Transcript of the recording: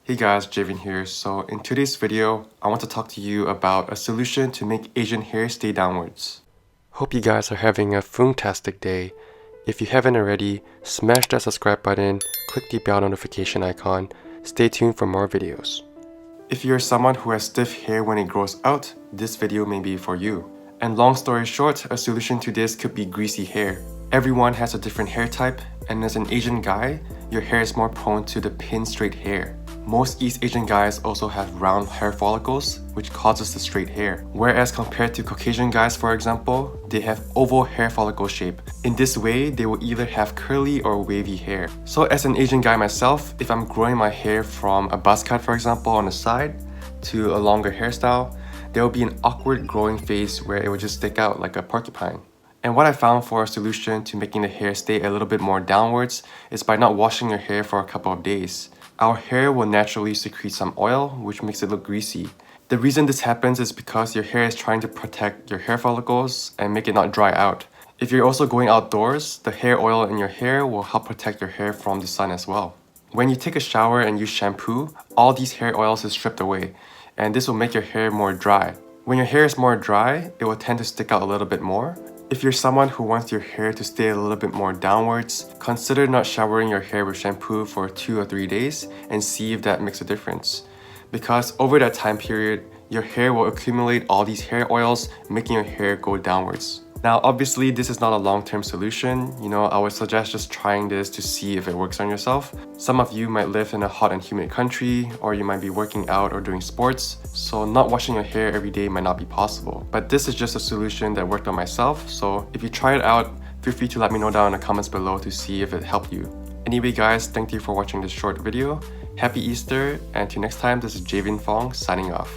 Hey guys, Javin here. So in today's video, I want to talk to you about a solution to make Asian hair stay downwards. Hope you guys are having a fantastic day. If you haven't already, smash that subscribe button, click the bell notification icon, stay tuned for more videos. If you're someone who has stiff hair when it grows out, this video may be for you. And long story short, a solution to this could be greasy hair. Everyone has a different hair type, and as an Asian guy, your hair is more prone to the pin straight hair. Most East Asian guys also have round hair follicles, which causes the straight hair. Whereas compared to Caucasian guys, for example, they have oval hair follicle shape. In this way, they will either have curly or wavy hair. So as an Asian guy myself, if I'm growing my hair from a buzz cut, for example, on the side to a longer hairstyle, there will be an awkward growing phase where it will just stick out like a porcupine. And what I found for a solution to making the hair stay a little bit more downwards is by not washing your hair for a couple of days. Our hair will naturally secrete some oil, which makes it look greasy. The reason this happens is because your hair is trying to protect your hair follicles and make it not dry out. If you're also going outdoors, the hair oil in your hair will help protect your hair from the sun as well. When you take a shower and use shampoo, all these hair oils is stripped away, and this will make your hair more dry. When your hair is more dry, it will tend to stick out a little bit more. If you're someone who wants your hair to stay a little bit more downwards, consider not showering your hair with shampoo for 2 or 3 days and see if that makes a difference. Because over that time period, your hair will accumulate all these hair oils, making your hair go downwards. Now, obviously, this is not a long-term solution. I would suggest just trying this to see if it works on yourself. Some of you might live in a hot and humid country, or you might be working out or doing sports, so not washing your hair every day might not be possible. But this is just a solution that worked on myself, so if you try it out, feel free to let me know down in the comments below to see if it helped you. Anyway guys, thank you for watching this short video. Happy Easter, and till next time, this is Javin Fong signing off.